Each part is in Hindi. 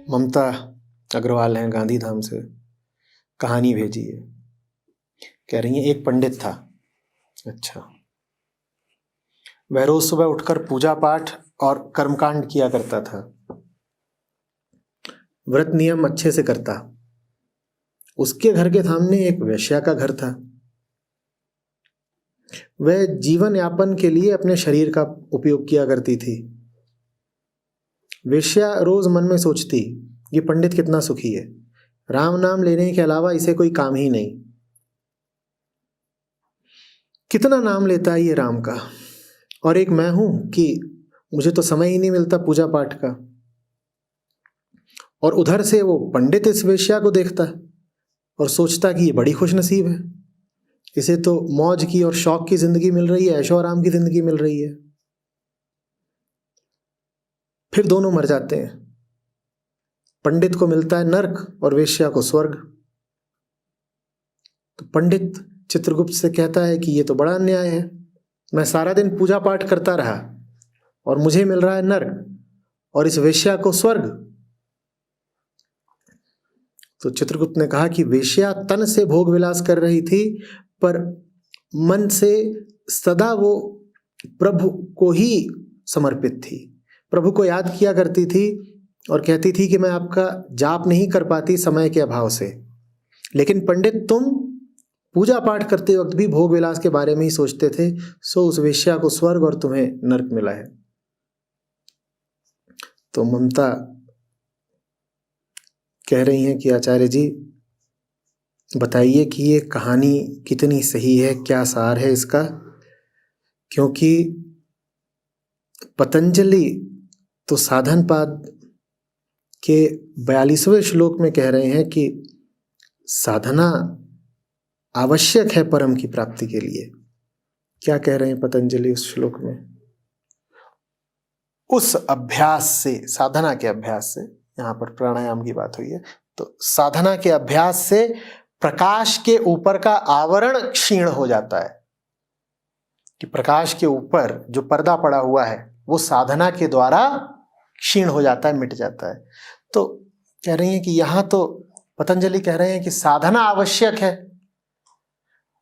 ममता अग्रवाल हैं गांधी धाम से, कहानी भेजी है। कह रही हैं एक पंडित था। अच्छा। वह रोज सुबह उठकर पूजा पाठ और कर्मकांड किया करता था। व्रत नियम अच्छे से करता। उसके घर के सामने एक वेश्या का घर था। वह जीवन यापन के लिए अपने शरीर का उपयोग किया करती थी। वेश्या रोज मन में सोचती, ये पंडित कितना सुखी है, राम नाम लेने के अलावा इसे कोई काम ही नहीं। कितना नाम लेता है ये राम का, और एक मैं हूं कि मुझे तो समय ही नहीं मिलता पूजा पाठ का। और उधर से वो पंडित इस वेश्या को देखता और सोचता कि ये बड़ी खुशनसीब है, इसे तो मौज की और शौक की जिंदगी मिल रही है, ऐशो आराम की जिंदगी मिल रही है। फिर दोनों मर जाते हैं। पंडित को मिलता है नर्क और वेश्या को स्वर्ग। तो पंडित चित्रगुप्त से कहता है कि ये तो बड़ा अन्याय है, मैं सारा दिन पूजा पाठ करता रहा और मुझे मिल रहा है नर्क और इस वेश्या को स्वर्ग। तो चित्रगुप्त ने कहा कि वेश्या तन से भोग विलास कर रही थी, पर मन से सदा वो प्रभु को ही समर्पित थी, प्रभु को याद किया करती थी और कहती थी कि मैं आपका जाप नहीं कर पाती समय के अभाव से, लेकिन पंडित तुम पूजा पाठ करते वक्त भी भोग विलास के बारे में ही सोचते थे, सो उस वेश्या को स्वर्ग और तुम्हें नरक मिला है। तो ममता कह रही हैं कि आचार्य जी बताइए कि ये कहानी कितनी सही है, क्या सार है इसका, क्योंकि पतंजलि तो साधन पाद के 42वें श्लोक में कह रहे हैं कि साधना आवश्यक है परम की प्राप्ति के लिए। क्या कह रहे हैं पतंजलि उस श्लोक में? उस अभ्यास से, साधना के अभ्यास से, यहां पर प्राणायाम की बात हुई है, तो साधना के अभ्यास से प्रकाश के ऊपर का आवरण क्षीण हो जाता है, कि प्रकाश के ऊपर जो पर्दा पड़ा हुआ है वो साधना के द्वारा क्षीण हो जाता है, मिट जाता है। तो कह रही हैं कि यहां तो पतंजलि कह रहे हैं कि साधना आवश्यक है,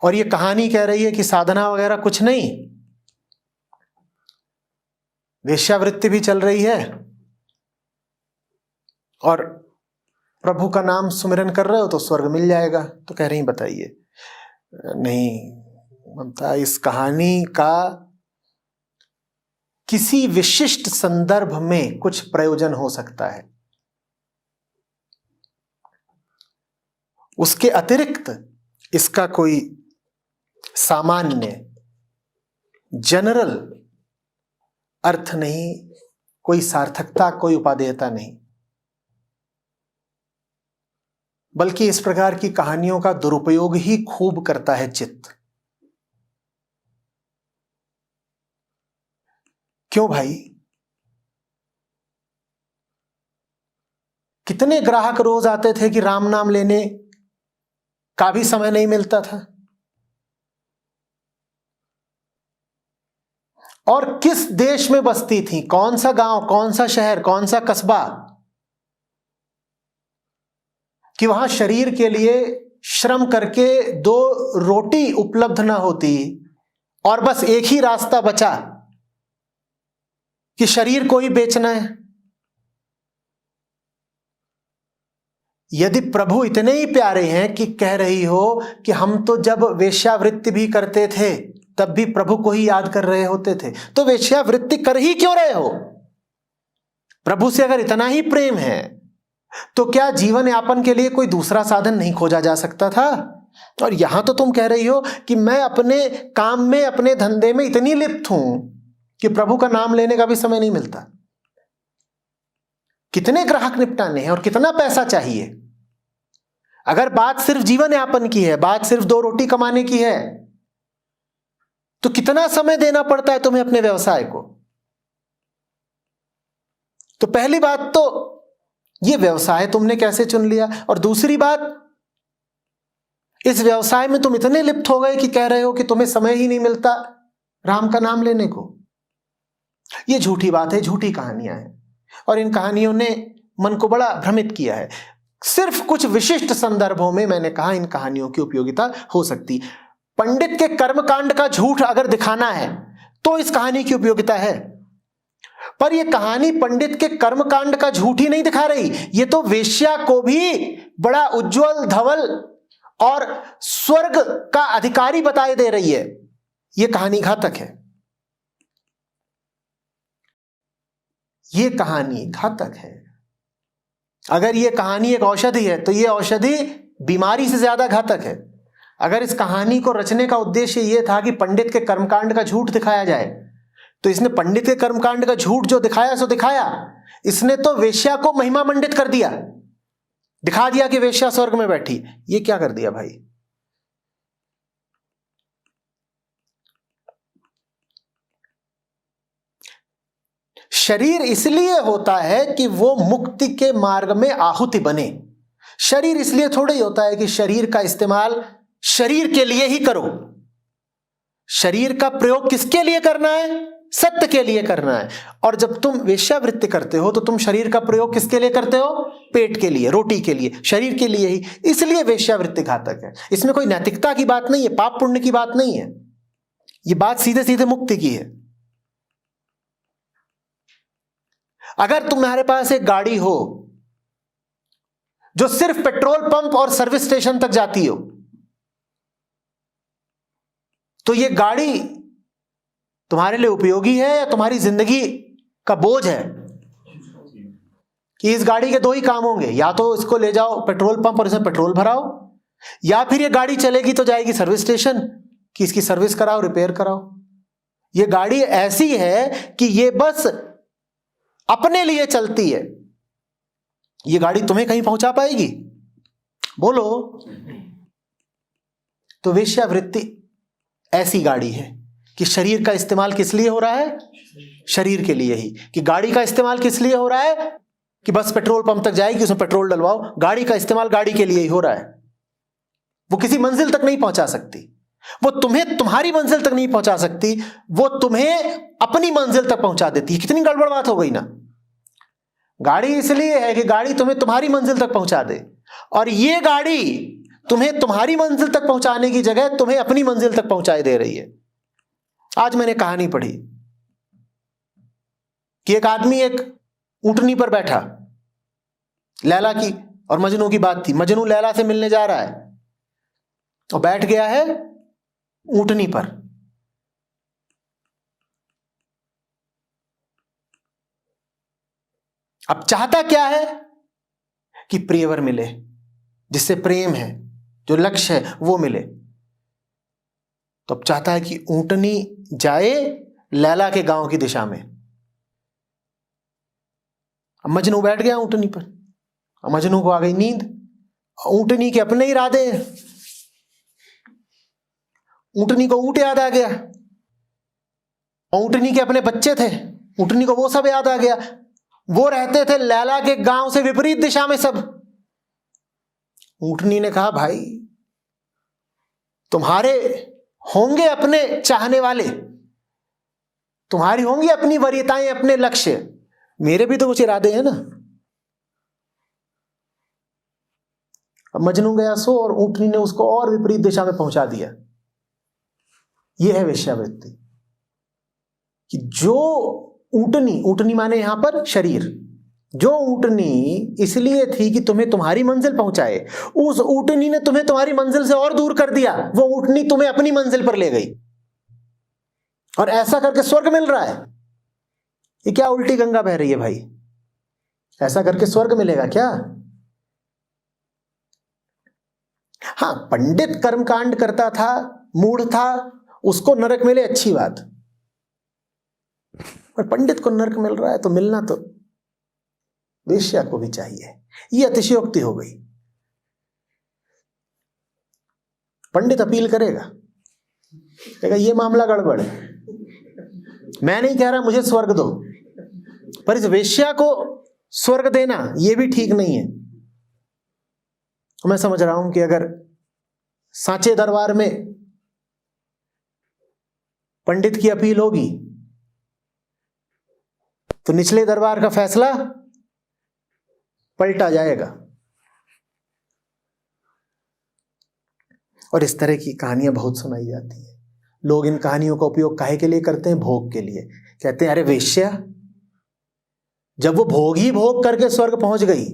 और ये कहानी कह रही है कि साधना वगैरह कुछ नहीं, वेश्यावृत्ति भी चल रही है और प्रभु का नाम सुमिरन कर रहे हो तो स्वर्ग मिल जाएगा। तो कह रही बताइए, नहीं ममता, इस कहानी का किसी विशिष्ट संदर्भ में कुछ प्रयोजन हो सकता है, उसके अतिरिक्त इसका कोई सामान्य जनरल अर्थ नहीं, कोई सार्थकता, कोई उपादेयता नहीं, बल्कि इस प्रकार की कहानियों का दुरुपयोग ही खूब करता है चित्त। क्यों भाई? कितने ग्राहक रोज आते थे कि राम नाम लेने का भी समय नहीं मिलता था, और किस देश में बसती थी, कौन सा गांव, कौन सा शहर, कौन सा कस्बा, कि वहां शरीर के लिए श्रम करके 2 रोटी उपलब्ध ना होती और बस एक ही रास्ता बचा कि शरीर को ही बेचना है। यदि प्रभु इतने ही प्यारे हैं कि कह रही हो कि हम तो जब वेश्यावृत्ति भी करते थे तब भी प्रभु को ही याद कर रहे होते थे, तो वेश्यावृत्ति कर ही क्यों रहे हो? प्रभु से अगर इतना ही प्रेम है तो क्या जीवन यापन के लिए कोई दूसरा साधन नहीं खोजा जा सकता था? और यहां तो तुम कह रही हो कि मैं अपने काम में, अपने धंधे में इतनी लिप्त हूं कि प्रभु का नाम लेने का भी समय नहीं मिलता। कितने ग्राहक निपटाने हैं और कितना पैसा चाहिए? अगर बात सिर्फ जीवन यापन की है, बात सिर्फ 2 रोटी कमाने की है, तो कितना समय देना पड़ता है तुम्हें अपने व्यवसाय को? तो पहली बात तो ये व्यवसाय तुमने कैसे चुन लिया, और दूसरी बात इस व्यवसाय में तुम इतने लिप्त हो गए कि कह रहे हो कि तुम्हें समय ही नहीं मिलता राम का नाम लेने को। ये झूठी बात है, झूठी कहानियां हैं, और इन कहानियों ने मन को बड़ा भ्रमित किया है। सिर्फ कुछ विशिष्ट संदर्भों में मैंने कहा इन कहानियों की उपयोगिता हो सकती। पंडित के कर्मकांड का झूठ अगर दिखाना है तो इस कहानी की उपयोगिता है, पर यह कहानी पंडित के कर्मकांड का झूठ ही नहीं दिखा रही, ये तो वेश्या को भी बड़ा उज्जवल धवल और स्वर्ग का अधिकारी बताए दे रही है। यह कहानी घातक है, यह कहानी घातक है। अगर यह कहानी एक औषधि है तो यह औषधि बीमारी से ज्यादा घातक है। अगर इस कहानी को रचने का उद्देश्य यह था कि पंडित के कर्मकांड का झूठ दिखाया जाए, तो इसने पंडित के कर्मकांड का झूठ जो दिखाया सो दिखाया, इसने तो वेश्या को महिमा मंडित कर दिया, दिखा दिया कि वेश्या स्वर्ग में बैठी। ये क्या कर दिया भाई? शरीर इसलिए होता है कि वो मुक्ति के मार्ग में आहुति बने। शरीर इसलिए थोड़ा ही होता है कि शरीर का इस्तेमाल शरीर के लिए ही करो। शरीर का प्रयोग किसके लिए करना है? सत्य के लिए करना है। और जब तुम वेश्यावृत्ति करते हो तो तुम शरीर का प्रयोग किसके लिए करते हो? पेट के लिए, रोटी के लिए, शरीर के लिए ही। इसलिए वेश्यावृत्ति घातक है। इसमें कोई नैतिकता की बात नहीं है, पाप पुण्य की बात नहीं है, ये बात सीधे सीधे मुक्ति की है। अगर तुम्हारे पास एक गाड़ी हो जो सिर्फ पेट्रोल पंप और सर्विस स्टेशन तक जाती हो, तो यह गाड़ी तुम्हारे लिए उपयोगी है या तुम्हारी जिंदगी का बोझ है? कि इस गाड़ी के दो ही काम होंगे, या तो इसको ले जाओ पेट्रोल पंप और इसमें पेट्रोल भराओ, या फिर ये गाड़ी चलेगी तो जाएगी सर्विस स्टेशन कि इसकी सर्विस कराओ, रिपेयर कराओ। ये गाड़ी ऐसी है कि ये बस अपने लिए चलती है। ये गाड़ी तुम्हें कहीं पहुंचा पाएगी? बोलो। तो वेश्यावृत्ति ऐसी गाड़ी है कि शरीर का इस्तेमाल किस लिए हो रहा है? शरीर के लिए ही। कि गाड़ी का इस्तेमाल किस लिए हो रहा है? कि बस पेट्रोल पंप तक जाएगी, उसमें पेट्रोल डलवाओ। गाड़ी का इस्तेमाल गाड़ी के लिए ही हो रहा है। वो किसी मंजिल तक नहीं पहुंचा सकती, वो तुम्हें तुम्हारी मंजिल तक नहीं पहुंचा सकती, वो तुम्हें अपनी मंजिल तक पहुंचा देती है। कितनी गड़बड़ बात हो गई ना। गाड़ी इसलिए है कि गाड़ी तुम्हें तुम्हारी मंजिल तक पहुंचा दे, और ये गाड़ी तुम्हें तुम्हारी मंजिल तक पहुंचाने की जगह तुम्हें अपनी मंजिल तक पहुंचाए दे रही है। आज मैंने कहानी पढ़ी कि एक आदमी एक ऊंटनी पर बैठा, लैला की और मजनू की बात थी। मजनू लैला से मिलने जा रहा है और बैठ गया है ऊंटनी पर। अब चाहता क्या है? कि प्रियवर मिले, जिससे प्रेम है, जो लक्ष्य है वो मिले। तो अब चाहता है कि ऊंटनी जाए लैला के गांव की दिशा में। अब मजनू बैठ गया ऊंटनी पर। अब मजनू को आ गई नींद। ऊंटनी के अपने इरादे, ऊंटनी को ऊंट याद आ गया। ऊंटनी के अपने बच्चे थे, ऊंटनी को वो सब याद आ गया। वो रहते थे लैला के गांव से विपरीत दिशा में सब। ऊंटनी ने कहा, भाई तुम्हारे होंगे अपने चाहने वाले, तुम्हारी होंगी अपनी वरीयताएं, अपने लक्ष्य, मेरे भी तो कुछ इरादे हैं ना। अब मजनू गया सो और ऊंटनी ने उसको और विपरीत दिशा में पहुंचा दिया। यह है वेश्यावृत्ति। कि जो ऊंटनी, ऊंटनी माने यहां पर शरीर, जो ऊंटनी इसलिए थी कि तुम्हें तुम्हारी मंजिल पहुंचाए, उस ऊंटनी ने तुम्हें तुम्हारी मंजिल से और दूर कर दिया। वो ऊंटनी तुम्हें अपनी मंजिल पर ले गई, और ऐसा करके स्वर्ग मिल रहा है। ये क्या उल्टी गंगा बह रही है भाई? ऐसा करके स्वर्ग मिलेगा क्या? हाँ, पंडित कर्मकांड करता था, मूढ़ था, उसको नरक मिले, अच्छी बात। पर पंडित को नरक मिल रहा है तो मिलना तो वेश्या को भी चाहिए। ये अतिशयोक्ति हो गई। पंडित अपील करेगा, कहेगा ये मामला गड़बड़ है, मैं नहीं कह रहा मुझे स्वर्ग दो, पर इस वेश्या को स्वर्ग देना ये भी ठीक नहीं है। मैं समझ रहा हूं कि अगर सांचे दरबार में पंडित की अपील होगी तो निचले दरबार का फैसला पलटा जाएगा। और इस तरह की कहानियां बहुत सुनाई जाती हैं। लोग इन कहानियों का उपयोग काहे के लिए करते हैं? भोग के लिए। कहते हैं अरे वेश्या, जब वो भोग ही भोग करके स्वर्ग पहुंच गई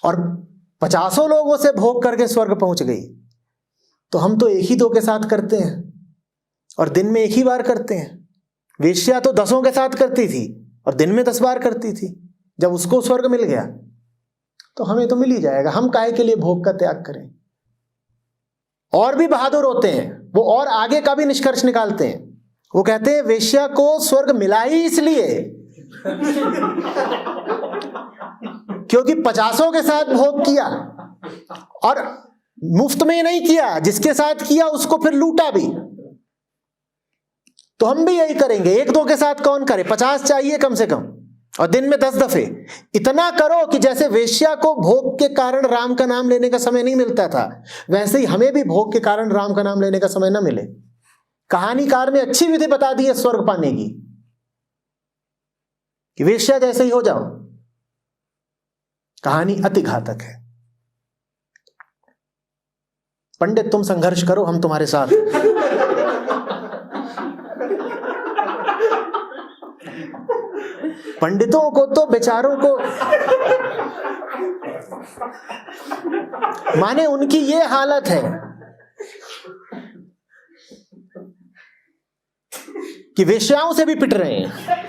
और 50 लोगों से भोग करके स्वर्ग पहुंच गई, तो हम तो एक ही दो के साथ करते हैं और दिन में एक ही बार करते हैं। वेश्या तो 10 के साथ करती थी और दिन में 10 बार करती थी। जब उसको स्वर्ग मिल गया तो हमें तो मिल ही जाएगा, हम काहे के लिए भोग का त्याग करें। और भी बहादुर होते हैं वो, और आगे का भी निष्कर्ष निकालते हैं। वो कहते हैं वेश्या को स्वर्ग मिला ही इसलिए क्योंकि 50 के साथ भोग किया, और मुफ्त में ही नहीं किया, जिसके साथ किया उसको फिर लूटा भी। तो हम भी यही करेंगे। 1-2 के साथ कौन करे? 50 चाहिए कम से कम, और दिन में 10 दफे। इतना करो कि जैसे वेश्या को भोग के कारण राम का नाम लेने का समय नहीं मिलता था, वैसे ही हमें भी भोग के कारण राम का नाम लेने का समय ना मिले। कहानीकार ने अच्छी विधि बता दी है स्वर्ग पाने की, कि वेश्या जैसे ही हो जाओ। कहानी अति घातक है। पंडित तुम संघर्ष करो, हम तुम्हारे साथ। पंडितों को तो बेचारों को, माने उनकी ये हालत है कि वेश्याओं से भी पिट रहे हैं।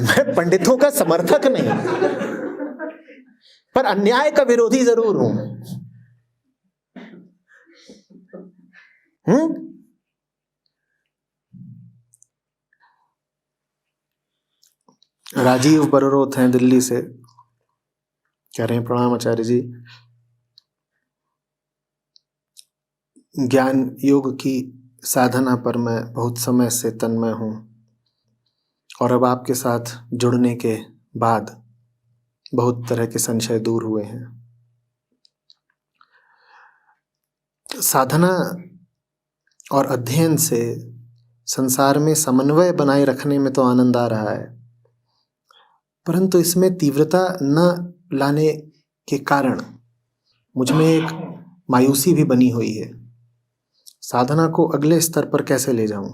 मैं पंडितों का समर्थक नहीं, पर अन्याय का विरोधी जरूर हूं। राजीव बरोरोत हैं दिल्ली से, कह रहे हैं प्रणाम आचार्य जी, ज्ञान योग की साधना पर मैं बहुत समय से तन्मय हूं, और अब आपके साथ जुड़ने के बाद बहुत तरह के संशय दूर हुए हैं। साधना और अध्ययन से संसार में समन्वय बनाए रखने में तो आनंद आ रहा है, परंतु इसमें तीव्रता न लाने के कारण मुझ में एक मायूसी भी बनी हुई है। साधना को अगले स्तर पर कैसे ले जाऊं?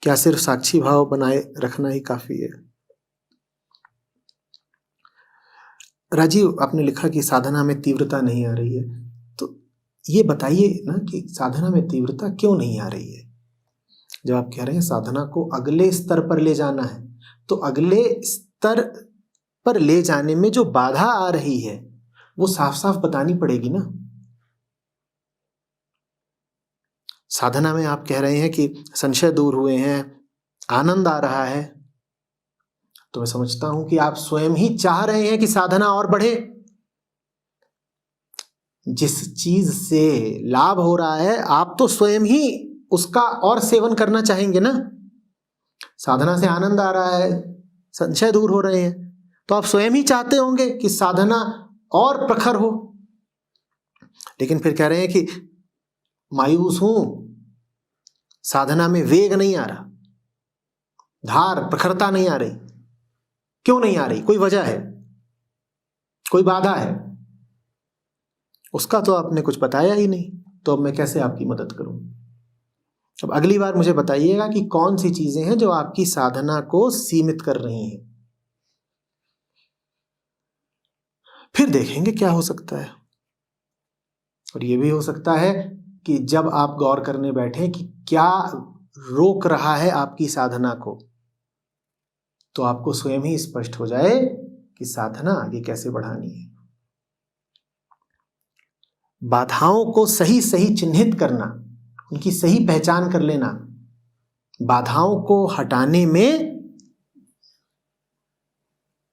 क्या सिर्फ साक्षी भाव बनाए रखना ही काफी है? राजीव, आपने लिखा कि साधना में तीव्रता नहीं आ रही है, तो ये बताइए ना कि साधना में तीव्रता क्यों नहीं आ रही है? जब आप कह रहे हैं साधना को अगले स्तर पर ले जाना है, तो अगले स्तर पर ले जाने में जो बाधा आ रही है वो साफ साफ बतानी पड़ेगी ना। साधना में आप कह रहे हैं कि संशय दूर हुए हैं, आनंद आ रहा है, तो मैं समझता हूं कि आप स्वयं ही चाह रहे हैं कि साधना और बढ़े। जिस चीज से लाभ हो रहा है आप तो स्वयं ही उसका और सेवन करना चाहेंगे ना। साधना से आनंद आ रहा है, संशय दूर हो रहे हैं, तो आप स्वयं ही चाहते होंगे कि साधना और प्रखर हो। लेकिन फिर कह रहे हैं कि मायूस हूं, साधना में वेग नहीं आ रहा, धार प्रखरता नहीं आ रही। क्यों नहीं आ रही? कोई वजह है, कोई बाधा है, उसका तो आपने कुछ बताया ही नहीं, तो अब मैं कैसे आपकी मदद करूं? अब अगली बार मुझे बताइएगा कि कौन सी चीजें हैं जो आपकी साधना को सीमित कर रही हैं, फिर देखेंगे क्या हो सकता है। और यह भी हो सकता है कि जब आप गौर करने बैठे कि क्या रोक रहा है आपकी साधना को, तो आपको स्वयं ही स्पष्ट हो जाए कि साधना आगे कैसे बढ़ानी है। बाधाओं को सही सही चिन्हित करना, उनकी सही पहचान कर लेना, बाधाओं को हटाने में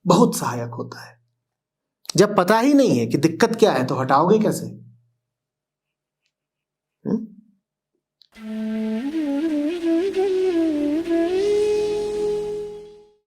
बहुत सहायक होता है। जब पता ही नहीं है कि दिक्कत क्या है, तो हटाओगे कैसे?